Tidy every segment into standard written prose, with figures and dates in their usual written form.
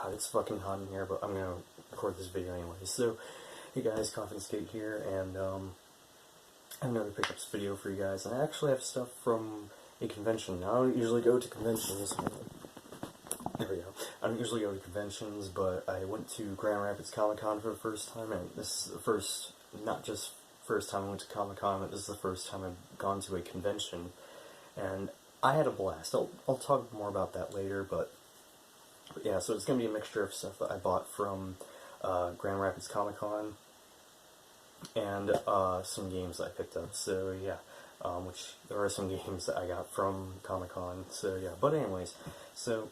God, it's fucking hot in here, but I'm gonna record this video anyway. So, hey guys, Confidence here, and I have another pickups video for you guys. And I actually have stuff from a convention. Now, I don't usually go to conventions. There we go. I don't usually go to conventions, but I went to Grand Rapids Comic Con for the first time, and this is the first, not just first time I went to Comic Con, but this is the first time I've gone to a convention, and I had a blast. I'll talk more about that later, but yeah, so it's going to be a mixture of stuff that I bought from Grand Rapids Comic Con and some games that I picked up. So yeah, which there are some games that I got from Comic Con. So yeah, but anyways, so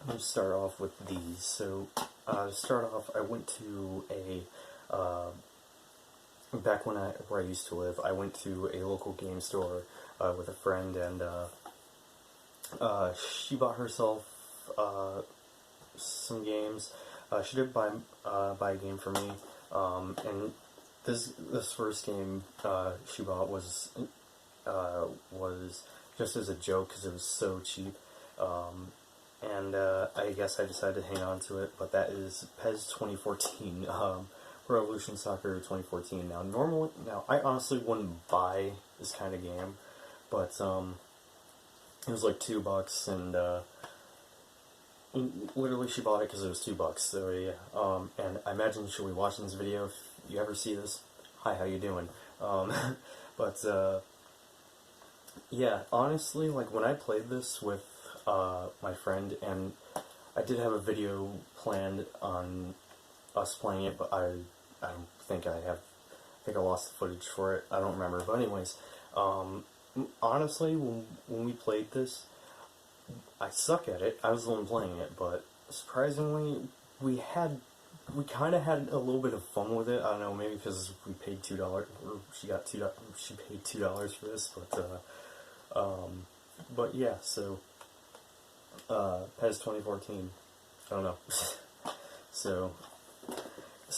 let me start off with these. So to start off, I went to a back where I used to live. I went to a local game store with a friend, and she bought herself some games. She did buy a game for me, and this first game she bought was just as a joke because it was so cheap, and I guess I decided to hang on to it. But that is PES 2014, Pro Evolution Soccer 2014. Now I honestly wouldn't buy this kind of game, but it was like $2, and literally she bought it because it was $2. So yeah, and I imagine she'll be watching this video. If you ever see this, hi, how you doing? But yeah, honestly, like when I played this with my friend, and I did have a video planned on us playing it, but I don't think I lost the footage for it. I don't remember. But anyways, honestly, when we played this, I suck at it. I was the one playing it, but surprisingly, we kind of had a little bit of fun with it. I don't know, maybe because we paid $2, or she paid $2 for this, but yeah. So PES 2014. I don't know. so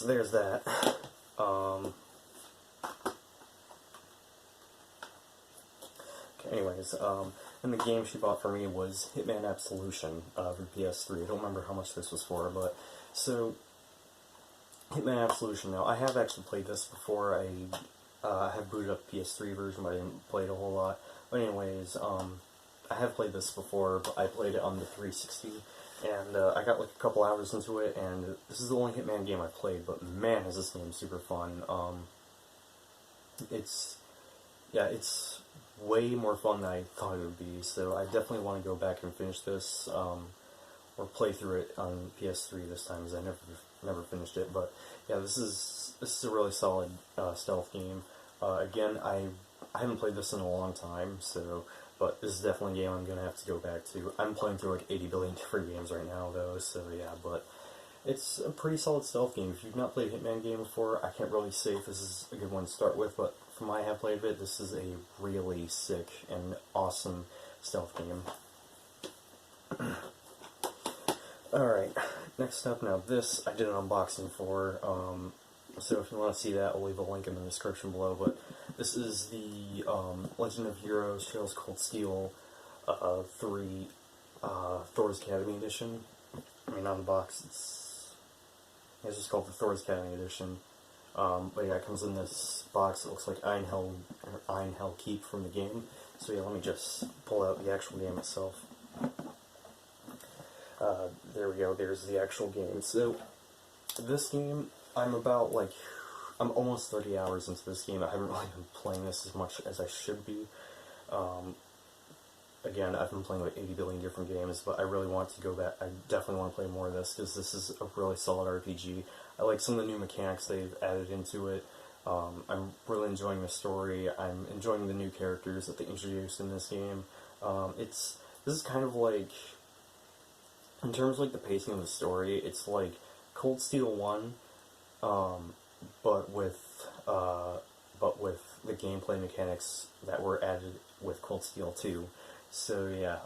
there's that. Anyways, and the game she bought for me was Hitman Absolution for PS3. I don't remember how much this was for, but so Hitman Absolution. Now I have actually played this before. I have booted up the PS3 version, but I didn't play it a whole lot. But anyways, I have played this before, but I played it on the 360, and I got like a couple hours into it, and this is the only Hitman game I've played. But man, is this game super fun! It's way more fun than I thought it would be, so I definitely want to go back and finish this, or play through it on PS3 this time, because I never finished it. But yeah, this is a really solid stealth game. Again, I haven't played this in a long time, but this is definitely a game I'm going to have to go back to. I'm playing through like 80 billion different games right now, though, so yeah, but it's a pretty solid stealth game. If you've not played a Hitman game before, I can't really say if this is a good one to start with, but from what I have played of it, this is a really sick and awesome stealth game. Alright, next up, now this I did an unboxing for, so if you want to see that, I'll leave a link in the description below, but this is the Legend of Heroes Trails Cold Steel 3 Thor's Academy Edition. I mean, on the box, it's just called the Thor's Academy Edition. But yeah, it comes in this box. It looks like Iron Hell Keep from the game. So yeah, let me just pull out the actual game itself. There we go, there's the actual game. So, this game, I'm almost 30 hours into this game. I haven't really been playing this as much as I should be. Again, I've been playing like 80 billion different games, but I really want to go back. I definitely want to play more of this, because this is a really solid RPG. I like some of the new mechanics they've added into it. I'm really enjoying the story. I'm enjoying the new characters that they introduced in this game. This is kind of like, in terms of like the pacing of the story, it's like Cold Steel 1, but with the gameplay mechanics that were added with Cold Steel 2. So yeah,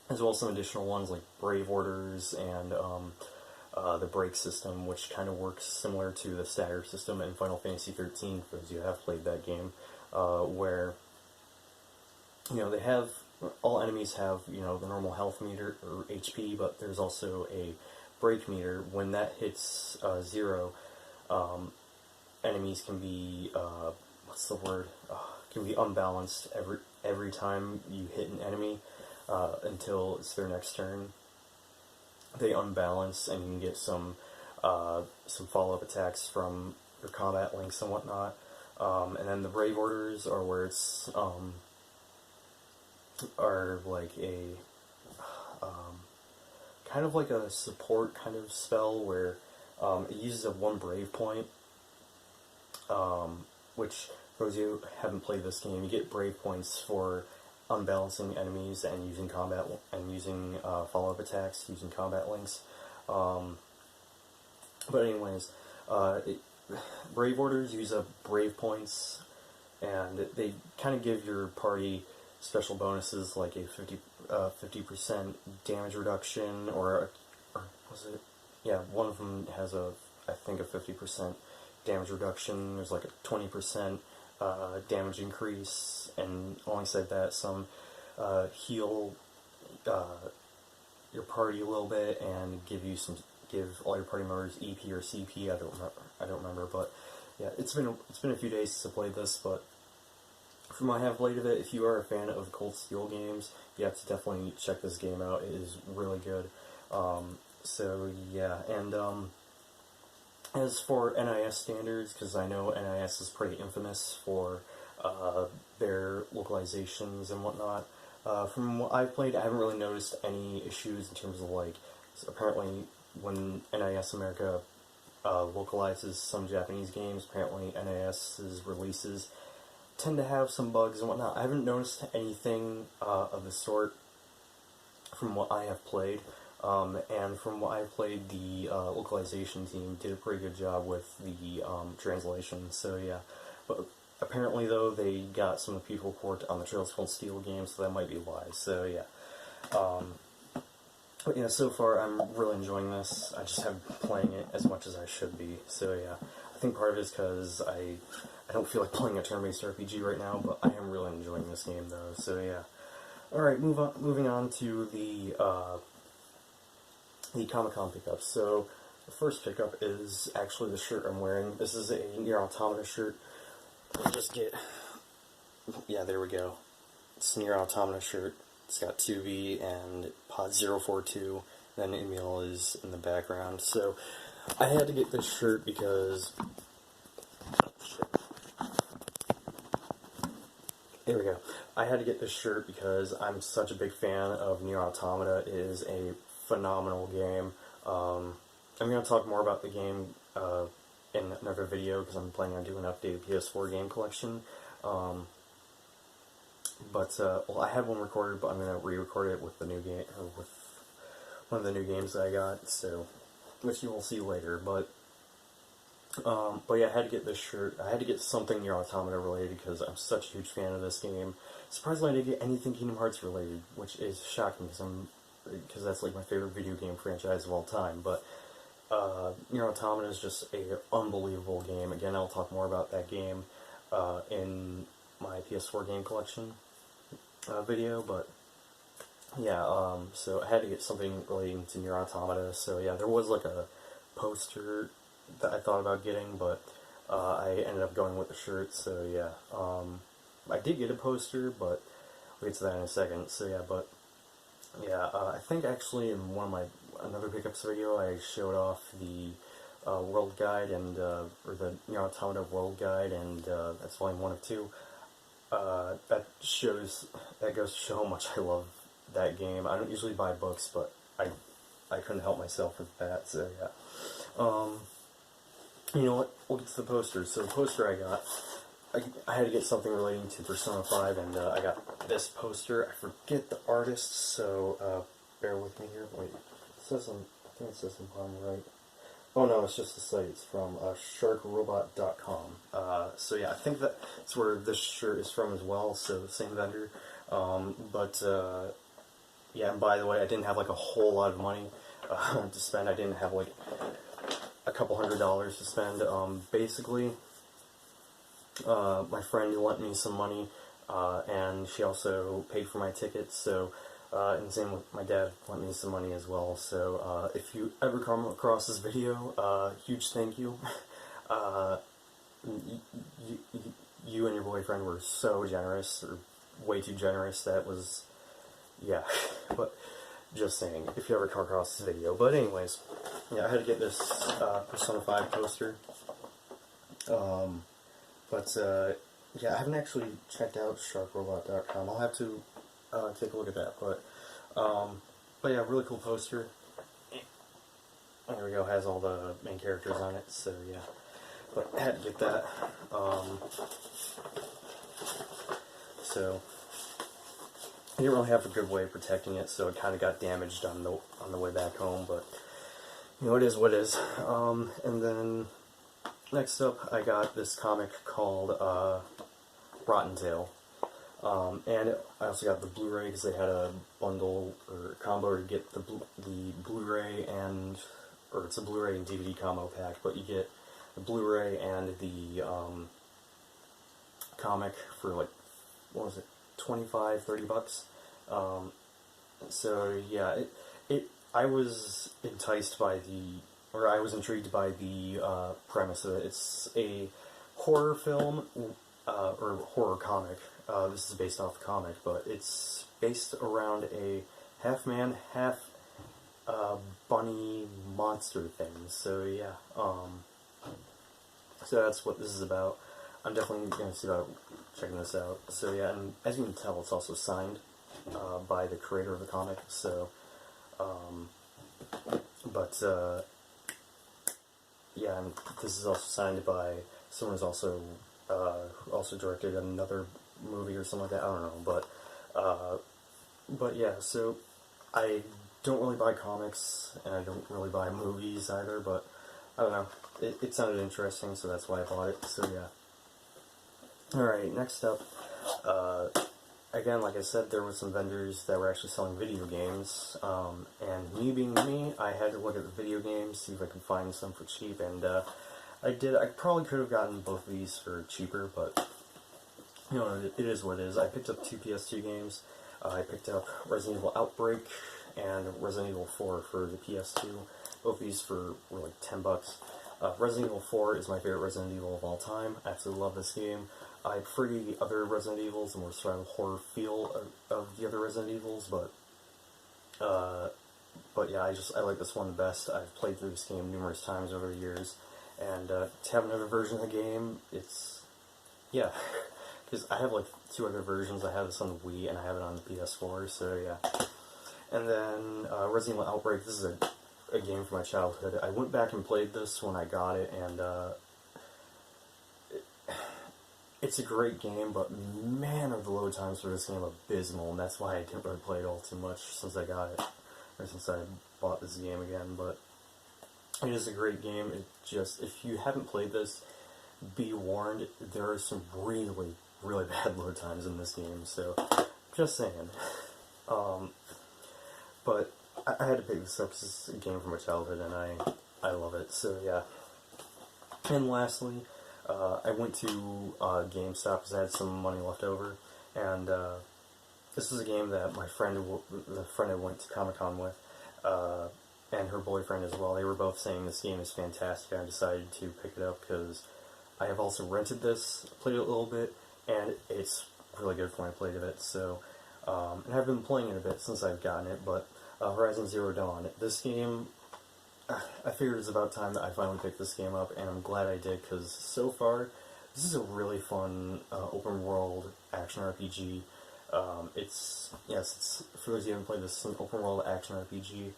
as well as some additional ones like Brave Orders and the break system, which kind of works similar to the stagger system in Final Fantasy 13, because you have played that game, where, you know, they have all enemies have, you know, the normal health meter or HP, but there's also a break meter. When that hits 0, enemies can be what's the word? Can be unbalanced every time you hit an enemy until it's their next turn. They unbalance, and you can get some follow-up attacks from your combat links and whatnot. And then the Brave Orders are where it's are like a kind of like a support kind of spell where it uses a 1 Brave point, which for those of you who haven't played this game, you get Brave points for unbalancing enemies and using combat and using follow-up attacks, using combat links. But anyways, Brave Orders use up Brave points, and they kind of give your party special bonuses like a 50% damage reduction, or was it? Yeah, one of them has I think a 50% damage reduction. There's like a 20% damage increase, and alongside that, some heal your party a little bit and give all your party members EP or CP. I don't remember, but yeah, it's been a few days since I played this, but from what I have played of it, if you are a fan of Cold Steel games, you have to definitely check this game out. It is really good. So yeah, and as for NIS standards, because I know NIS is pretty infamous for their localizations and whatnot, from what I've played, I haven't really noticed any issues in terms of, like, apparently when NIS America localizes some Japanese games, apparently NIS's releases tend to have some bugs and whatnot. I haven't noticed anything of the sort from what I have played. And from what I played, the localization team did a pretty good job with the translation, so yeah. But apparently, though, they got some of the people report on the Trails Cold Steel game, so that might be why, so yeah. But yeah, so far I'm really enjoying this. I just haven't been playing it as much as I should be, so yeah. I think part of it is because I don't feel like playing a turn-based RPG right now, but I am really enjoying this game, though, so yeah. Alright, moving on to the Comic-Con pickups. So, the first pickup is actually the shirt I'm wearing. This is a Nier Automata shirt. I'll just get... Yeah, there we go. It's a Nier Automata shirt. It's got 2B and Pod 042, then Emil is in the background. So, I had to get this shirt because... There we go. I had to get this shirt because I'm such a big fan of Nier Automata. It is a phenomenal game. I'm going to talk more about the game in another video because I'm planning on doing an updated PS4 game collection. Well, I had one recorded, but I'm going to re-record it with the new game, or with one of the new games that I got, so, which you will see later. But yeah, I had to get this shirt. I had to get something Nier Automata related because I'm such a huge fan of this game. Surprisingly, I didn't get anything Kingdom Hearts related, which is shocking because that's like my favorite video game franchise of all time. But Nier Automata is just a unbelievable game. Again, I'll talk more about that game in my PS4 game collection video. But yeah, so I had to get something relating to Nier Automata. So yeah, there was like a poster that I thought about getting, but I ended up going with the shirt. So yeah, I did get a poster, but we'll get to that in a second. So yeah, but yeah, I think actually in one of my another pickups video I showed off the world guide and or the Nier Automata world guide, and that's volume 1 of 2. That goes to show how much I love that game. I don't usually buy books, but I couldn't help myself with that. So yeah. You know what? We'll get to the poster. So the poster I got, I had to get something relating to Persona 5, and I got this poster. I forget the artist, so bear with me here. Wait, it says on, I think it says on the bottom right. Oh no, it's just the site. It's from sharkrobot.com. So yeah, I think that's where this shirt is from as well, so the same vendor. Yeah, and by the way, I didn't have like a whole lot of money to spend. I didn't have like a couple $100s to spend. Basically, my friend lent me some money and she also paid for my tickets, so, and same with my dad lent me some money as well, so, if you ever come across this video, huge thank you. You and your boyfriend were so generous, or way too generous. That was, yeah. But just saying, if you ever come across this video. But anyways, yeah, I had to get this Persona 5 poster. Yeah, I haven't actually checked out sharkrobot.com. I'll have to take a look at that. But yeah, really cool poster. There we go. Has all the main characters on it. So yeah. But I had to get that. So I didn't really have a good way of protecting it, so it kind of got damaged on the way back home. But you know, it is what it is. And then next up, I got this comic called Rotten Tail. And I also got the Blu-ray because they had a bundle or combo to get the Blu-ray and, or it's a Blu-ray and DVD combo pack, but you get the Blu-ray and the comic for like, what was it, 25, 30 bucks. So yeah, I was enticed by I was intrigued by the premise of it. It's a horror film, or horror comic. This is based off the comic, but it's based around a half-man, half-bunny monster thing. So yeah, so that's what this is about. I'm definitely going to see about checking this out. So yeah, and as you can tell, it's also signed by the creator of the comic. So, yeah, and this is also signed by someone who's also who also directed another movie or something like that. I don't know, but yeah. So I don't really buy comics, and I don't really buy movies either. But I don't know. It sounded interesting, so that's why I bought it. So yeah. Alright, next up, again, like I said, there were some vendors that were actually selling video games, and me being me, I had to look at the video games, see if I could find some for cheap, and I did. I probably could have gotten both of these for cheaper, but, you know, it is what it is. I picked up 2 PS2 games. I picked up Resident Evil Outbreak and Resident Evil 4 for the PS2. Both of these were like 10 bucks. Resident Evil 4 is my favorite Resident Evil of all time. I absolutely love this game. I prefer the other Resident Evils, the more survival horror feel of the other Resident Evils, but yeah, I like this one the best. I've played through this game numerous times over the years, and to have another version of the game, it's, yeah, because I have like 2 other versions. I have this on the Wii, and I have it on the PS4, so yeah. And then Resident Evil Outbreak, this is a game from my childhood. I went back and played this when I got it, and it's a great game, but man, are the load times for this game abysmal, and that's why I didn't really play it all too much since I got it, or since I bought this game again. But it is a great game. It just, if you haven't played this, be warned, there are some really, really bad load times in this game, so just saying. But I had to pick this up because it's a game from my childhood, and I love it, so yeah. And lastly, I went to GameStop because I had some money left over, and this is a game that the friend I went to Comic-Con with, and her boyfriend as well, they were both saying this game is fantastic, and I decided to pick it up because I have also rented this, played it a little bit, and it's really good for when I played it, so, and I've been playing it a bit since I've gotten it, but Horizon Zero Dawn. This game, I figured it's about time that I finally picked this game up, and I'm glad I did, because so far, this is a really fun open-world action RPG. It's for those of you who haven't played this, it's an open-world action RPG.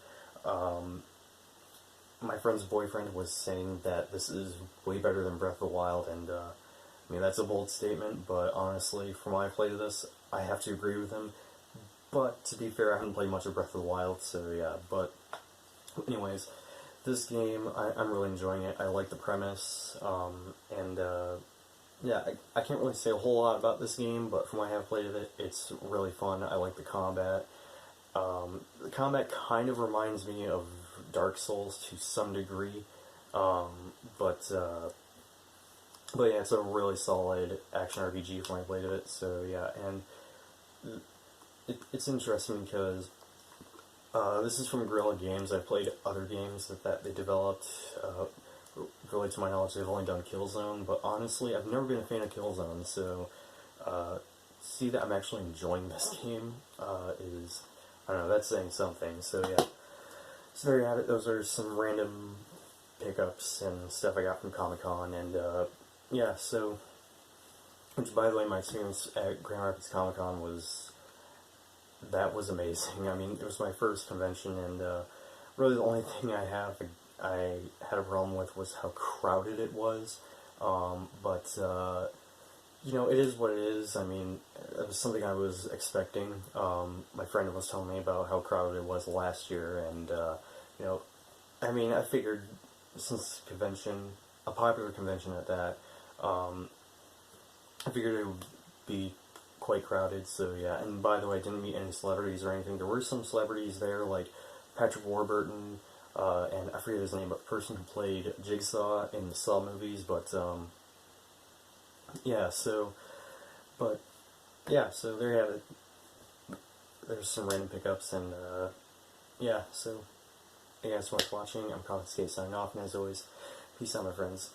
My friend's boyfriend was saying that this is way better than Breath of the Wild, and I mean, that's a bold statement, but honestly, from what I played of this, I have to agree with him. But, to be fair, I haven't played much of Breath of the Wild, so yeah, but anyways, this game, I'm really enjoying it. I like the premise, and yeah, I can't really say a whole lot about this game, but from what I have played of it, it's really fun. I like the combat. The combat kind of reminds me of Dark Souls to some degree, but But yeah, it's a really solid action RPG from what I played of it. So yeah, and it's interesting because this is from Guerrilla Games. I've played other games that they developed. Really, to my knowledge, they've only done Killzone, but honestly, I've never been a fan of Killzone, so see that I'm actually enjoying this game is, I don't know, that's saying something. So yeah, so there you have it. Those are some random pickups and stuff I got from Comic-Con, and yeah, so, which by the way, my experience at Grand Rapids Comic-Con was amazing. I mean, it was my first convention, and really the only thing I had a problem with was how crowded it was. But you know, it is what it is. I mean, it was something I was expecting. My friend was telling me about how crowded it was last year, and you know, I mean, I figured since convention, a popular convention at that, I figured it would be quite crowded, so yeah. And by the way, I didn't meet any celebrities or anything. There were some celebrities there, like Patrick Warburton, and I forget his name, but the person who played Jigsaw in the Saw movies, but, yeah, so, but, yeah, so there you have it. There's some random pickups, and, yeah, so, thank you guys so much for watching. I'm Confiscate signing off, and as always, peace out, my friends.